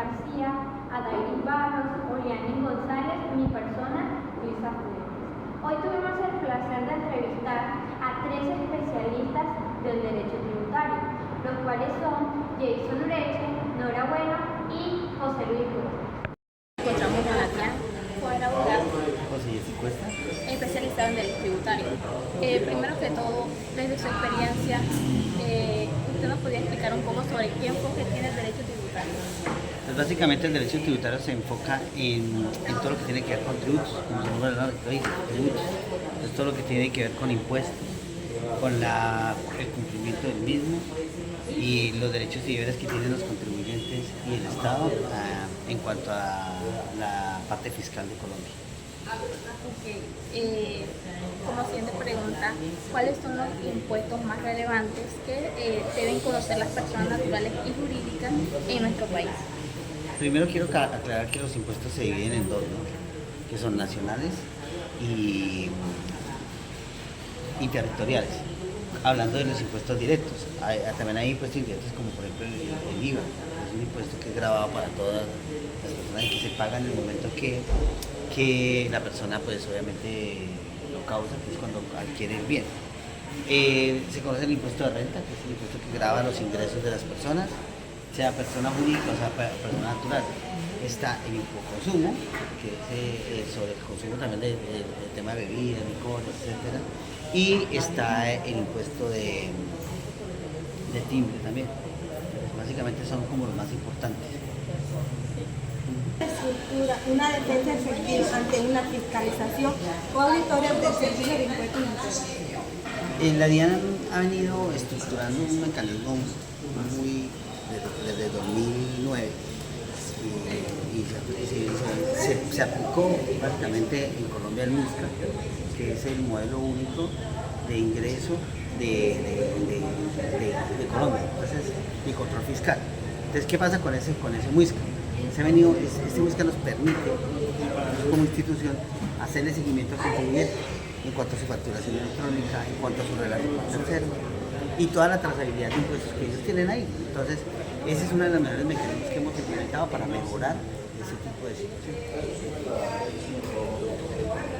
García, Adairis Barros, Oriani González, mi persona, Luisa Fuentes. Hoy tuvimos el placer de entrevistar a 3 especialistas del derecho tributario, los cuales son Jason Ureche, Nora Bueno y José Luis Cruz. Encontramos con Adrián, joven abogado, José Luis Cuesta, especializado en derecho tributario. Primero que todo, desde su experiencia, usted nos podría explicar un poco sobre qué enfoque tiene el derecho tributario. pues básicamente el derecho tributario se enfoca en todo lo que tiene que ver con tributos, como su nombre lo dice, tributos. Es todo lo que tiene que ver con impuestos, con el cumplimiento del mismo y los derechos y deberes que tienen los contribuyentes y el Estado en cuanto a la parte fiscal de Colombia. Como siguiente pregunta, ¿cuáles son los impuestos más relevantes que deben conocer las personas naturales y jurídicas en nuestro país? Primero quiero aclarar que los impuestos se dividen en dos, ¿no? Que son nacionales y territoriales. Hablando de los impuestos directos, también hay impuestos indirectos como por ejemplo el IVA, que es un impuesto que es grabado para todas las personas y que se paga en el momento que la persona pues obviamente lo causa, que es cuando adquiere el bien. Se conoce el impuesto de renta, que es el impuesto que grava los ingresos de las personas, sea persona jurídica o sea persona natural. Está el consumo, que es sobre el consumo también del tema de bebidas, licor, etcétera. Y está el impuesto de timbre también. Pues básicamente son como los más importantes. Una defensa efectiva ante una fiscalización o auditoría del servicio de impuestos internos. La DIAN ha venido estructurando un mecanismo desde 2009 y se aplicó básicamente en Colombia el MISCA, que es el modelo único de ingreso de Colombia, entonces, y control fiscal. Entonces, ¿qué pasa con ese MISCA? Este MISCA nos permite, como institución, hacerle seguimiento al contribuyente en cuanto a su facturación electrónica, en cuanto a su relación con terceros y toda la trazabilidad de impuestos que ellos tienen ahí. Entonces, ese es uno de los mejores mecanismos que hemos implementado para mejorar ese tipo de situaciones.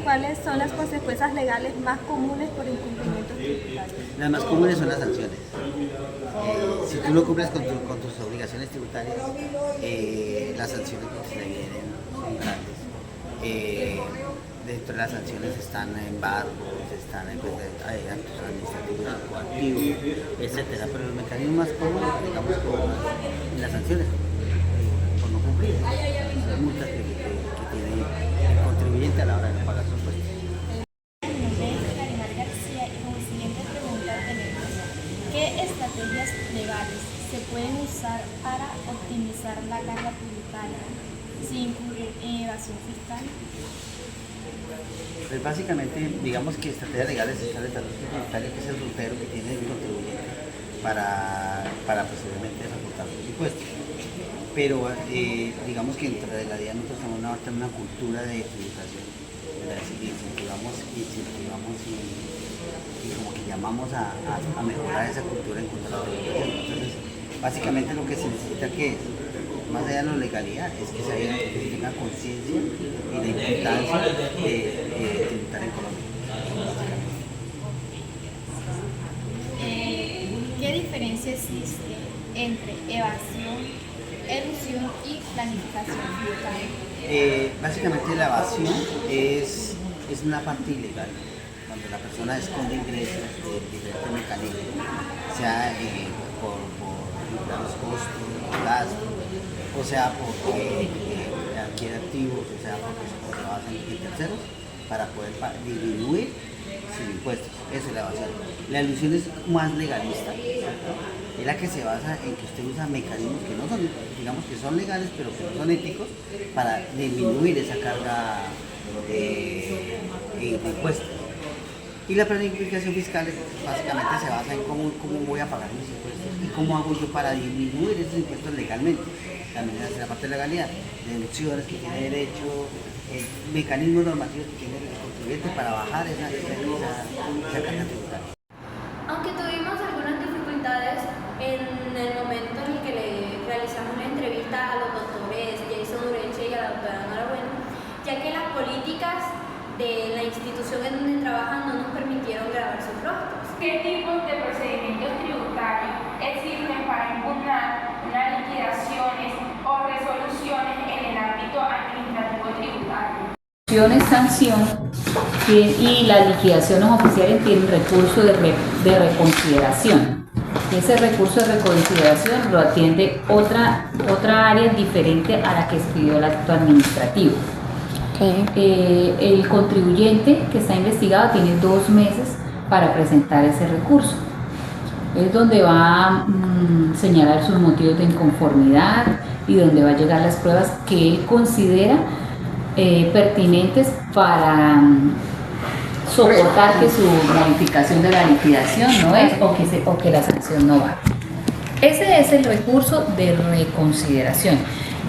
¿Cuáles son las consecuencias legales más comunes por incumplimientos tributarios? Las más comunes son las sanciones. Si tú no cumples con tus obligaciones tributarias, las sanciones que se vienen son grandes. Dentro de las sanciones están embargos, están actos administrativos, coactivos, etcétera. Pero los mecanismos más comunes, digamos, en las sanciones, por no cumplir, las multas que tiene el contribuyente a la hora de no pagar sus impuestos. ¿Qué estrategias legales se pueden usar para optimizar la carga tributaria sin incurrir en evasión fiscal? Pues básicamente, digamos que estrategias legales está el estatuto tributario, que es el rutero que tiene el contribuyente para posiblemente soportar sus impuestos. Pero digamos que dentro de la DIAN nosotros estamos en una cultura de tributación, ¿verdad? Y incentivamos y como que llamamos a mejorar esa cultura en cuanto a la tributación. Entonces, básicamente lo que se necesita que más allá de la legalidad es que se tenga conciencia y la importancia de tributar en Colombia. ¿Qué diferencia existe entre evasión, elusión y planificación fiscal? Básicamente la evasión es una parte ilegal, cuando la persona esconde ingresos de diferentes mecanismos, sea por los costos, los gastos, o sea porque adquiere activos, o sea porque se basa en terceros para poder disminuir sus impuestos. Eso es la evasión. La elusión es más legalista, ¿cierto? Es la que se basa en que usted usa mecanismos que no son, digamos que son legales, pero que no son éticos, para disminuir esa carga de impuestos. Y la planificación fiscal básicamente se basa en cómo voy a pagar mis impuestos y cómo hago yo para disminuir esos impuestos legalmente. También es la parte de legalidad, deducciones que tiene derecho, mecanismos normativos que tiene el contribuyente para bajar esa carga tributaria. Aunque tuvimos algunas dificultades en el momento en el que le realizamos la entrevista a los doctores de la institución en donde trabajan no nos permitieron grabar sus rostros. ¿Qué tipos de procedimientos tributarios existen para impugnar unas liquidaciones o resoluciones en el ámbito administrativo tributario? Sanción y las liquidaciones oficiales tienen recurso de reconsideración. Ese recurso de reconsideración lo atiende otra área diferente a la que expidió el acto administrativo. El contribuyente que está investigado tiene 2 meses para presentar ese recurso. Es donde va a señalar sus motivos de inconformidad y donde va a llegar las pruebas que él considera pertinentes para soportar que su modificación de la liquidación no es o que la sanción no va. Ese es el recurso de reconsideración.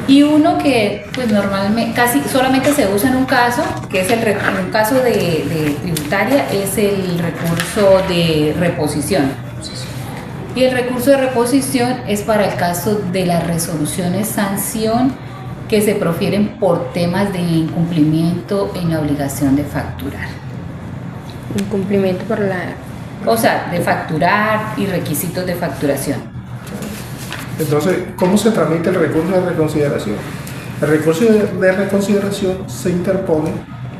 Y uno que pues normalmente casi solamente se usa en un caso, que es un caso de tributaria, es el recurso de reposición. Y el recurso de reposición es para el caso de las resoluciones sanción que se profieren por temas de incumplimiento en la obligación de facturar. Incumplimiento por la... O sea, de facturar y requisitos de facturación. Entonces, ¿cómo se tramita el recurso de reconsideración? El recurso de reconsideración se interpone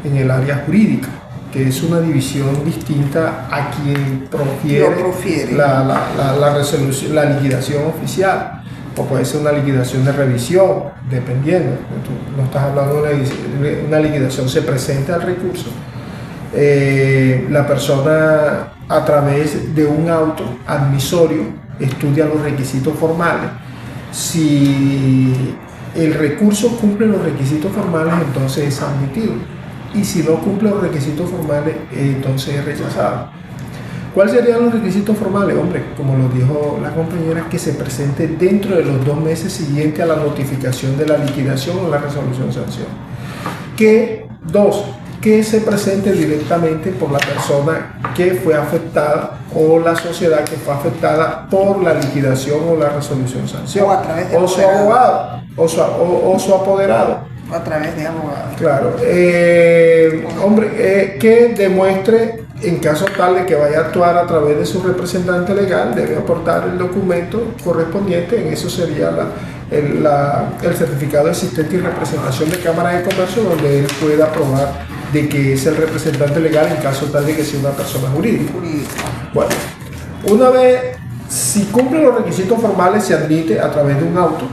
en el área jurídica, que es una división distinta a quien profiere la resolución, la liquidación oficial. O puede ser una liquidación de revisión, dependiendo. Tú no estás hablando de una liquidación, se presenta el recurso. La persona, a través de un auto admisorio, estudia los requisitos formales. Si el recurso cumple los requisitos formales, entonces es admitido. Y si no cumple los requisitos formales, entonces es rechazado. ¿Cuáles serían los requisitos formales? Hombre, como lo dijo la compañera, que se presente dentro de los 2 meses siguientes a la notificación de la liquidación o la resolución sanción. Que se presente directamente por la persona que fue afectada o la sociedad que fue afectada por la liquidación o la resolución sanción. O a través de su abogado o su apoderado. O a través de abogado. Claro. Que demuestre, en caso tal de que vaya a actuar a través de su representante legal, debe aportar el documento correspondiente. En eso sería el certificado de asistencia y representación de Cámara de Comercio, donde él pueda probar de que es el representante legal en caso tal de que sea una persona jurídica. Bueno, una vez, si cumple los requisitos formales, se admite a través de un auto,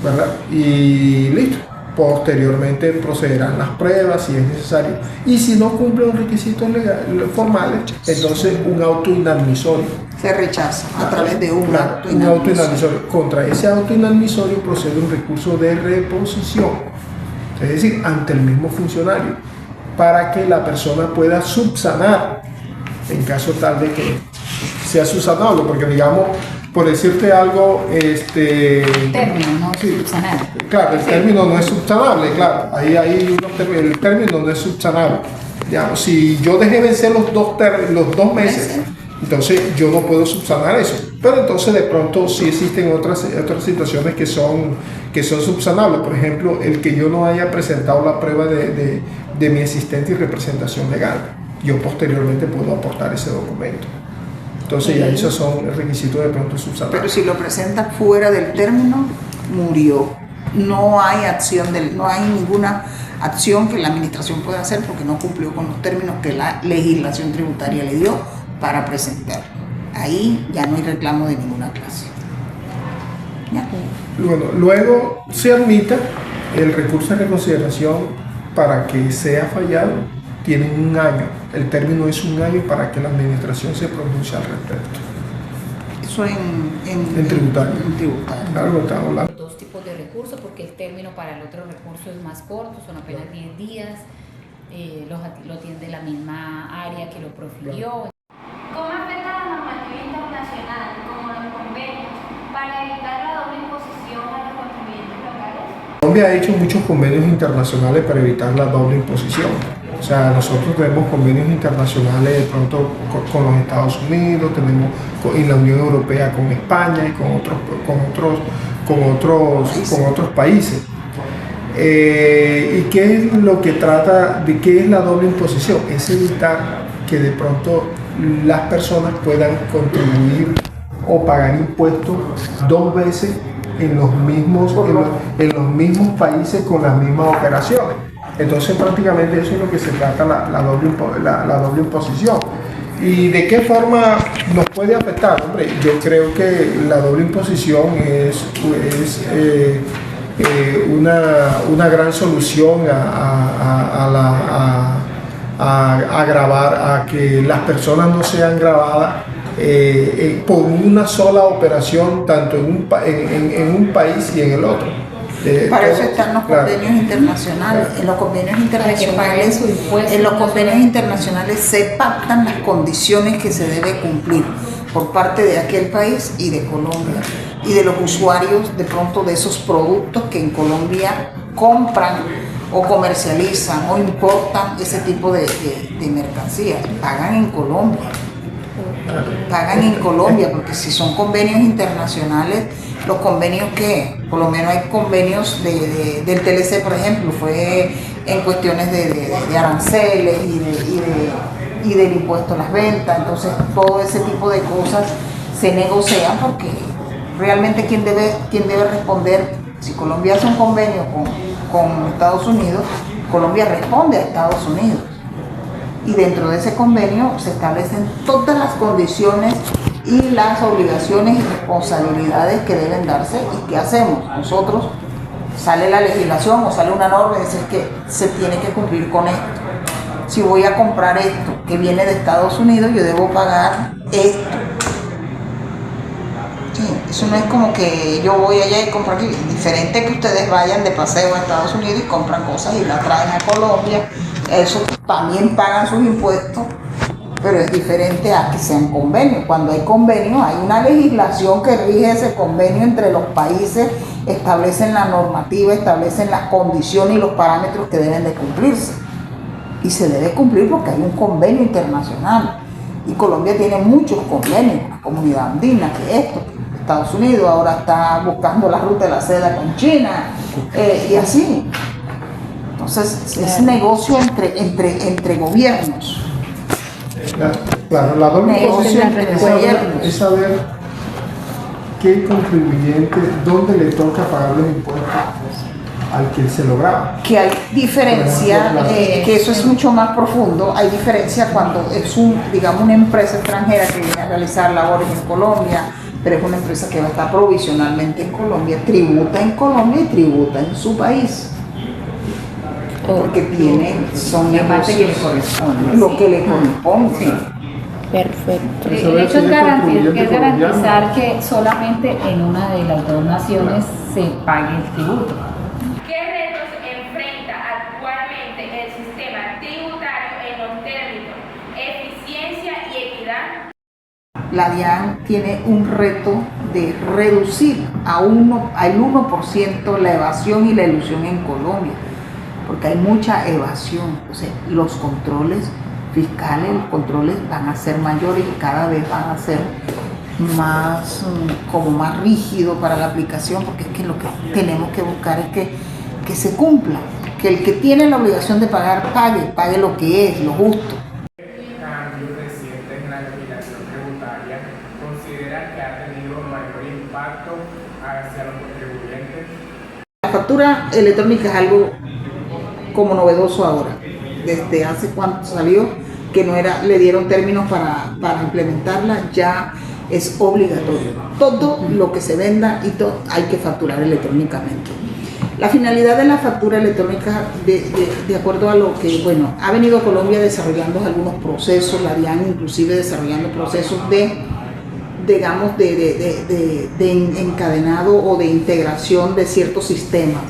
¿verdad? Y listo. Posteriormente procederán las pruebas si es necesario. Y si no cumple los requisitos formales, entonces un auto inadmisorio. Se rechaza a través de un auto inadmisorio. Contra ese auto inadmisorio procede un recurso de reposición, es decir, ante el mismo funcionario, para que la persona pueda subsanar en caso tal de que sea subsanable, porque digamos, por decirte algo, El término no es subsanable. Claro, el término no es subsanable, claro. Ahí hay el término no es subsanable. Digamos, si yo dejé vencer los 2 meses, entonces yo no puedo subsanar eso. Pero entonces de pronto sí existen otras situaciones que son subsanables. Por ejemplo, el que yo no haya presentado la prueba de mi asistencia y representación legal. Yo posteriormente puedo aportar ese documento. Entonces ya esos son requisitos de pronto subsanables. Pero si lo presenta fuera del término, murió. No hay ninguna acción que la administración pueda hacer porque no cumplió con los términos que la legislación tributaria le dio para presentar. Ahí ya no hay reclamo de ninguna clase. ¿Ya? Bueno, luego se admita el recurso de reconsideración para que sea fallado. Tienen 1 año. El término es 1 año para que la administración se pronuncie al respecto. Eso en tributario. En tributario. Claro, estamos hablando. 2 tipos de recursos, porque el término para el otro recurso es más corto, son apenas 10 días, lo atiende la misma área que lo profirió. ¿Cómo afecta la normativa internacional, como los convenios, para evitar la doble imposición a los contribuyentes locales? Colombia ha hecho muchos convenios internacionales para evitar la doble imposición. O sea, nosotros tenemos convenios internacionales de pronto con los Estados Unidos, tenemos en la Unión Europea con España y con otros países. ¿Y qué es lo que trata, de qué es la doble imposición? Es evitar que de pronto las personas puedan contribuir o pagar impuestos dos veces en los mismos países con las mismas operaciones. Entonces prácticamente eso es lo que se trata la doble imposición. ¿Y de qué forma nos puede afectar? Hombre, yo creo que la doble imposición es una gran solución a grabar, a que las personas no sean grabadas por una sola operación, tanto en un país y en el otro. Para eso están los convenios internacionales. En los convenios internacionales se pactan las condiciones que se debe cumplir por parte de aquel país y de Colombia y de los usuarios de pronto de esos productos que en Colombia compran o comercializan o importan ese tipo de mercancías. Pagan en Colombia, porque si son convenios internacionales, los convenios que, por lo menos hay convenios del TLC, por ejemplo, fue en cuestiones de aranceles y del impuesto a las ventas. Entonces todo ese tipo de cosas se negocian, porque realmente quien debe responder, si Colombia hace un convenio con Estados Unidos, Colombia responde a Estados Unidos. Y dentro de ese convenio se establecen todas las condiciones y las obligaciones y responsabilidades que deben darse. ¿Y qué hacemos? Nosotros, sale la legislación o sale una norma y dice que se tiene que cumplir con esto. Si voy a comprar esto que viene de Estados Unidos, yo debo pagar esto. Sí, eso no es como que yo voy allá y compro aquí. Es diferente que ustedes vayan de paseo a Estados Unidos y compran cosas y las traen a Colombia. Eso también pagan sus impuestos, pero es diferente a que sean convenios. Cuando hay convenios, hay una legislación que rige ese convenio entre los países, establecen la normativa, establecen las condiciones y los parámetros que deben de cumplirse. Y se debe cumplir porque hay un convenio internacional. Y Colombia tiene muchos convenios, la Comunidad Andina, que esto, Estados Unidos ahora está buscando la ruta de la seda con China, y así. Entonces es negocio entre gobiernos. Claro, la doble imposición es saber qué contribuyente, dónde le toca pagar los impuestos al que se lo graba. Que hay diferencia, que eso es mucho más profundo. Hay diferencia cuando es una empresa extranjera que viene a realizar labores en Colombia, pero es una empresa que va a estar provisionalmente en Colombia, tributa en Colombia y tributa en su país. Porque son la parte que le corresponde. Lo que le corresponde. Sí. Perfecto. El hecho es garantizar que solamente en una de las dos naciones se pague el tributo. ¿Qué retos enfrenta actualmente el sistema tributario en los términos eficiencia y equidad? La DIAN tiene un reto de reducir al 1% la evasión y la elusión en Colombia, porque hay mucha evasión. Entonces, los controles fiscales, los controles van a ser mayores y cada vez van a ser más rígido para la aplicación, porque es que lo que tenemos que buscar es que se cumpla, que el que tiene la obligación de pagar pague lo que es, lo justo. Cambios recientes en la legislación tributaria considera que ha tenido mayor impacto hacia los contribuyentes. La factura electrónica es algo como novedoso ahora. Desde hace cuánto salió, que no era, le dieron términos para implementarla, ya es obligatorio. Todo lo que se venda y todo hay que facturar electrónicamente. La finalidad de la factura electrónica, de acuerdo a lo que, ha venido Colombia desarrollando algunos procesos, la DIAN inclusive desarrollando procesos de encadenado o de integración de ciertos sistemas,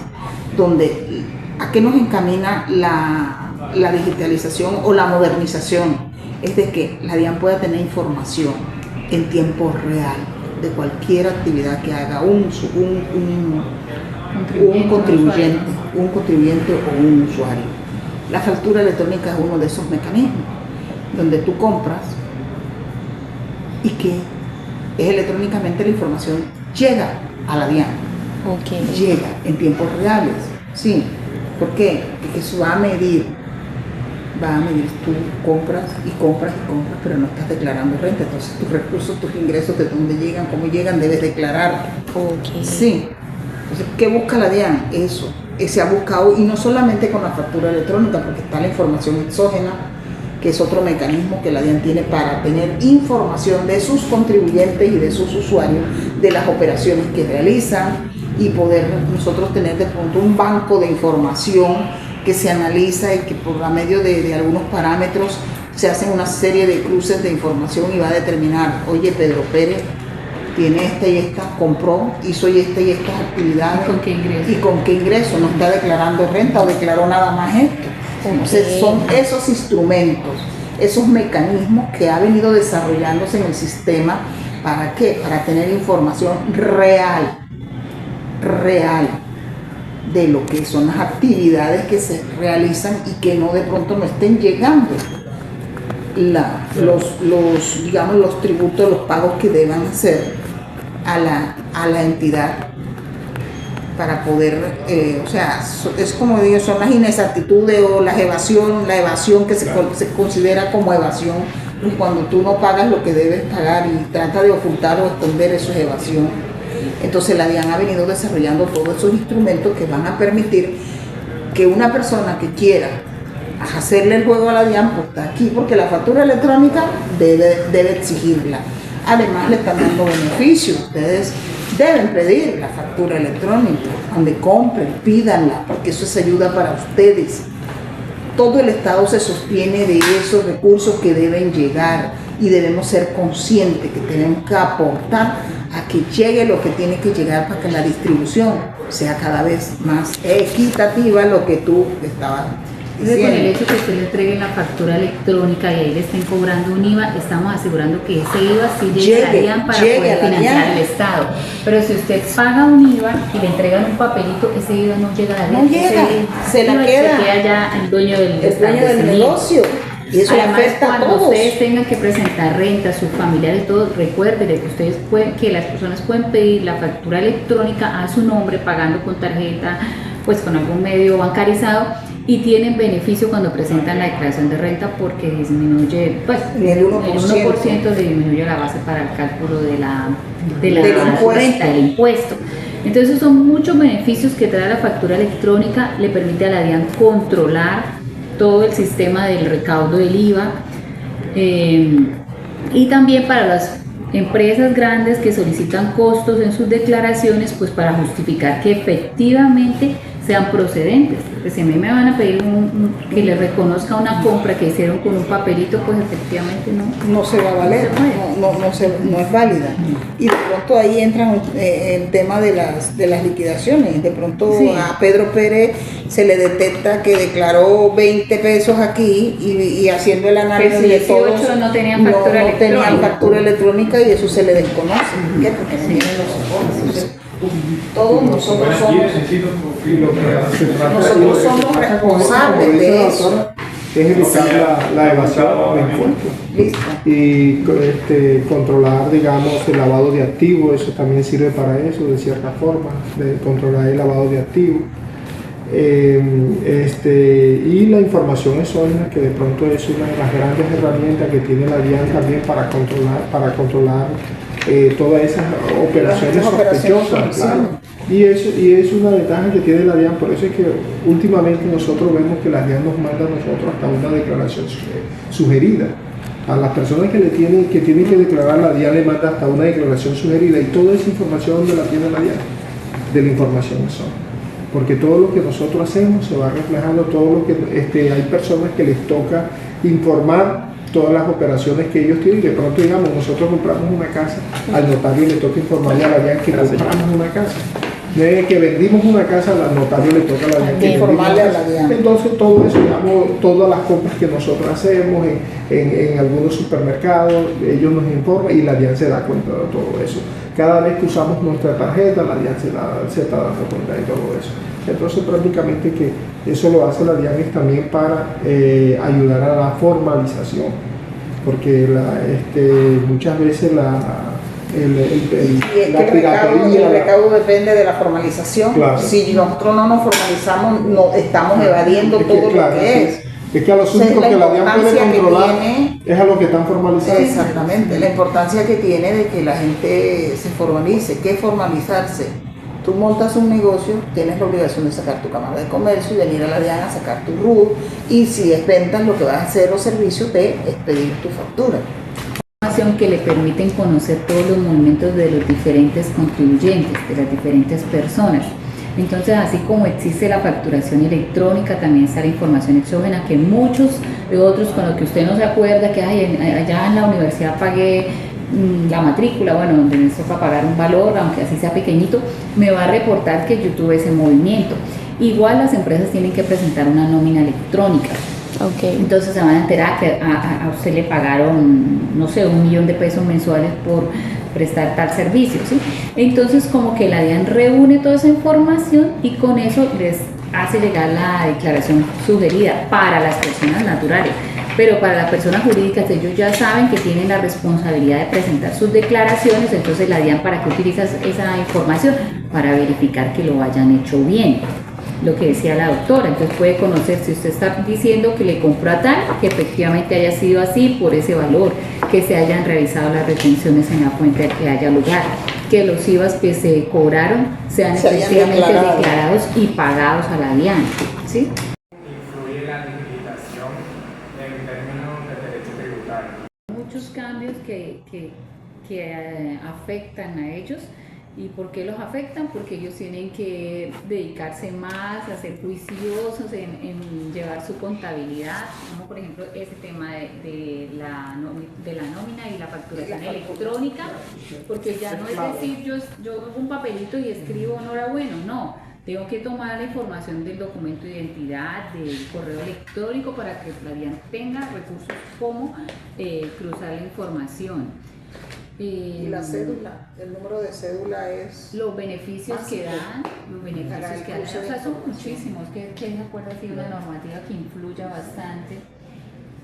donde ¿a qué nos encamina la digitalización o la modernización? Es de que la DIAN pueda tener información en tiempo real de cualquier actividad que haga un contribuyente o un usuario. La factura electrónica es uno de esos mecanismos donde tú compras y que es electrónicamente la información llega a la DIAN, llega en tiempos reales. Sí, ¿por qué? Porque eso va a medir, tú compras y compras y compras, pero no estás declarando renta, entonces tus recursos, tus ingresos, de dónde llegan, cómo llegan, debes declarar. Okay. Sí, entonces, ¿qué busca la DIAN? Eso, se ha buscado, y no solamente con la factura electrónica, porque está la información exógena, que es otro mecanismo que la DIAN tiene para tener información de sus contribuyentes y de sus usuarios, de las operaciones que realizan, y poder nosotros tener de pronto un banco de información que se analiza y que por medio de algunos parámetros se hacen una serie de cruces de información y va a determinar, oye, Pedro Pérez tiene esta y esta, compró, hizo esta y estas actividades. ¿Y con qué ingreso? ¿Y con qué ingreso? No está declarando renta o declaró nada más esto. Entonces son esos instrumentos, esos mecanismos que ha venido desarrollándose en el sistema. ¿Para qué? Para tener información real de lo que son las actividades que se realizan y que no de pronto no estén llegando los tributos, los pagos que deban hacer a la entidad para poder, es como digo, son las inexactitudes o la evasión que se considera como evasión, y cuando tú no pagas lo que debes pagar y trata de ocultar o esconder, eso es evasión. Entonces la DIAN ha venido desarrollando todos esos instrumentos que van a permitir que una persona que quiera hacerle el juego a la DIAN, pues está aquí, porque la factura electrónica debe exigirla. Además le están dando beneficios. Ustedes deben pedir la factura electrónica, donde compren, pídanla, porque eso es ayuda para ustedes. Todo el Estado se sostiene de esos recursos que deben llegar, y debemos ser conscientes que tenemos que aportar a que llegue lo que tiene que llegar para que la distribución sea cada vez más equitativa, lo que tú estabas diciendo. Con el hecho que usted le entregue la factura electrónica y ahí le estén cobrando un IVA, estamos asegurando que ese IVA sí llegaría para poder financiar el Estado. Pero si usted paga un IVA y le entregan un papelito, ese IVA no llega a la DIAN. No llega, se la queda. Se queda ya el dueño del negocio. Y eso además, afecta a cuando todos. ustedes tengan que presentar renta, sus familiares, todo, recuerden que ustedes que las personas pueden pedir la factura electrónica a su nombre, pagando con tarjeta, pues con algún medio bancarizado, y tienen beneficio cuando presentan la declaración de renta, porque disminuye, pues el 1% le disminuye la base para el cálculo de la renta, del impuesto. Entonces son muchos beneficios que trae la factura electrónica, le permite a la DIAN controlar todo el sistema del recaudo del IVA, y también para las empresas grandes que solicitan costos en sus declaraciones, pues para justificar que efectivamente sean procedentes. Pues si a mí me van a pedir que les reconozca una compra que hicieron con un papelito, pues efectivamente no se va a valer, no es válida. Y de pronto ahí entra el tema de las liquidaciones. De pronto a Pedro Pérez se le detecta que declaró 20 pesos aquí, y haciendo el análisis de todos no tenían factura electrónica, y eso se le desconoce. ¿Por qué? Porque no tienen los soportes. Todos nosotros somos responsables de eso. Es evitar la evasión de impuestos y controlar, digamos, el lavado de activos. Eso también sirve para eso, de cierta forma, de controlar el lavado de activos. Y la información exógena, que de pronto es una de las grandes herramientas que tiene la DIAN también para controlar todas esas operaciones sospechosas, claro. Y es una ventaja que tiene la DIAN. Por eso es que últimamente nosotros vemos que la DIAN nos manda a nosotros hasta una declaración sugerida. A las personas que tienen que declarar, la DIAN le manda hasta una declaración sugerida, y toda esa información, ¿dónde la tiene la DIAN? De la información exógena. Porque todo lo que nosotros hacemos se va reflejando, todo lo que hay personas que les toca informar todas las operaciones que ellos tienen. De pronto, digamos, nosotros compramos una casa, al notario le toca informarle a la DIAN que compramos una casa. De que vendimos una casa, al notario le toca a la DIAN que informarle a la DIAN. Entonces todo eso, digamos, todas las compras que nosotros hacemos en algunos supermercados, ellos nos informan, y la DIAN se da cuenta de todo eso. Cada vez que usamos nuestra tarjeta, la DIAN se está dando cuenta de todo eso. Entonces prácticamente que eso lo hace la DIAN es también para ayudar a la formalización, porque muchas veces Y es la que piratería. el recaudo depende de la formalización. Claro. Si nosotros no nos formalizamos, no estamos evadiendo Es que, todo claro, lo que es. Es que a los únicos que la DIAN puede importancia que controlar tiene- es a los que están formalizados. Exactamente, la importancia que tiene de que la gente se formalice. ¿Qué es formalizarse? Tú montas un negocio, tienes la obligación de sacar tu cámara de comercio y venir a la DIAN a sacar tu RUT, y si es ventas, lo que vas a hacer los servicios de expedir tu factura. Información que le permiten conocer todos los movimientos de los diferentes contribuyentes, de las diferentes personas. Entonces, así como existe la facturación electrónica, también está la información exógena, que muchos de otros con los que usted no se acuerda, que "Ay, allá en la universidad pagué la matrícula", bueno, donde me toca pagar un valor, aunque así sea pequeñito, me va a reportar que yo tuve ese movimiento. Igual las empresas tienen que presentar una nómina electrónica. Okay. Entonces se van a enterar que a usted le pagaron, no sé, 1 millón de pesos mensuales por prestar tal servicio, ¿sí? Entonces como que la DIAN reúne toda esa información y con eso les hace llegar la declaración sugerida para las personas naturales. Pero para las personas jurídicas ellos ya saben que tienen la responsabilidad de presentar sus declaraciones, entonces la DIAN, ¿para qué utiliza esa información? Para verificar que lo hayan hecho bien. Lo que decía la doctora, entonces puede conocer si usted está diciendo que le compró a tal, que efectivamente haya sido así por ese valor, que se hayan realizado las retenciones en la fuente que haya lugar, que los IVAs que se cobraron sean efectivamente declarados y pagados a la DIAN, ¿sí? Influye la dignificación en términos de derecho tributario. Muchos cambios que afectan a ellos. ¿Y por qué los afectan? Porque ellos tienen que dedicarse más a ser juiciosos en llevar su contabilidad, como por ejemplo ese tema de la nómina y la facturación electrónica, porque ya no es decir yo hago un papelito y escribo enhorabuena, no. Tengo que tomar la información del documento de identidad, del correo electrónico, para que la DIAN tenga recursos como cruzar la información. Y la cédula, el número de cédula es... Los beneficios que dan, o sea, son muchísimos, que se acuerda si una normativa que influya bastante.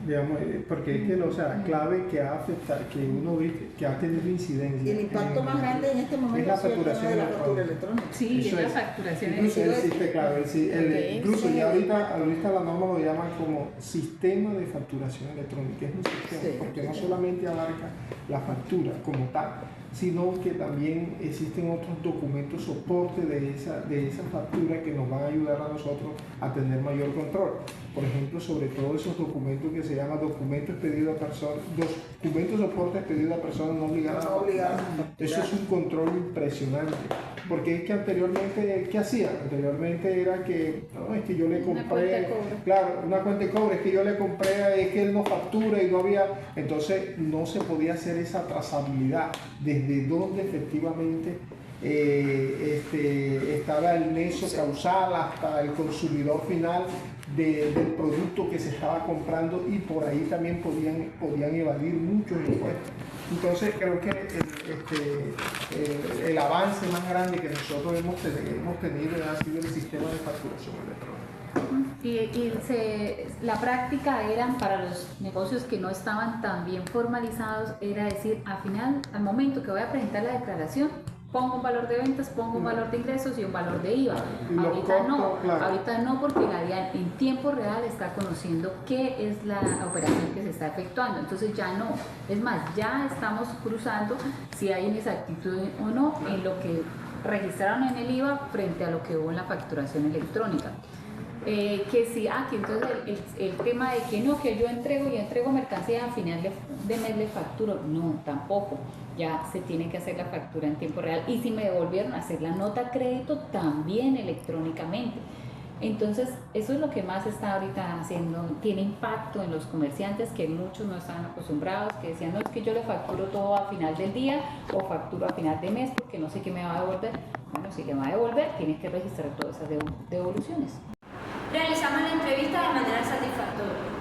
Digamos, porque es que, o sea, clave que ha afectado, que uno ve que ha tenido incidencia. Y el impacto más grande en este momento es la facturación de la factura electrónica. Sí, es la facturación incluso electrónica. existe clave, sí, incluso ya ahorita la norma lo llaman como sistema de facturación electrónica. Es un sistema, porque no solamente abarca la factura como tal, sino que también existen otros documentos soporte de esa factura que nos van a ayudar a nosotros a tener mayor control. Por ejemplo, sobre todo esos documentos que se llaman documentos expedidos a personas, documentos soporte expedidos a personas no obligadas a facturar. Eso es un control impresionante, porque es que anteriormente, ¿qué hacía? Anteriormente era que, no, es que yo le compré, claro, una cuenta de cobro, es que yo le compré, es que él no factura y no había, entonces no se podía hacer esa trazabilidad desde donde efectivamente estaba el nexo causal hasta el consumidor final del producto que se estaba comprando, y por ahí también podían evadir muchos impuestos. Entonces creo que el avance más grande que nosotros hemos tenido ha sido el sistema de facturación electrónica. La práctica era para los negocios que no estaban tan bien formalizados, era decir, al momento que voy a presentar la declaración, pongo un valor de ventas, pongo un valor de ingresos y un valor de IVA. Ahorita no, porque la DIAN en tiempo real está conociendo qué es la operación que se está efectuando. Entonces ya no, es más, ya estamos cruzando si hay inexactitud o no en lo que registraron en el IVA frente a lo que hubo en la facturación electrónica. Que sí, que entonces el tema de que no, que yo entrego mercancía, al final de mes le facturo, no, tampoco, ya se tiene que hacer la factura en tiempo real, y si me devolvieron, hacer la nota crédito también electrónicamente. Entonces eso es lo que más está ahorita haciendo, tiene impacto en los comerciantes, que muchos no estaban acostumbrados, que decían, no, es que yo le facturo todo a final del día o facturo a final de mes porque no sé qué me va a devolver. Bueno, si le va a devolver, tiene que registrar todas esas devoluciones. Realizamos la entrevista de manera satisfactoria.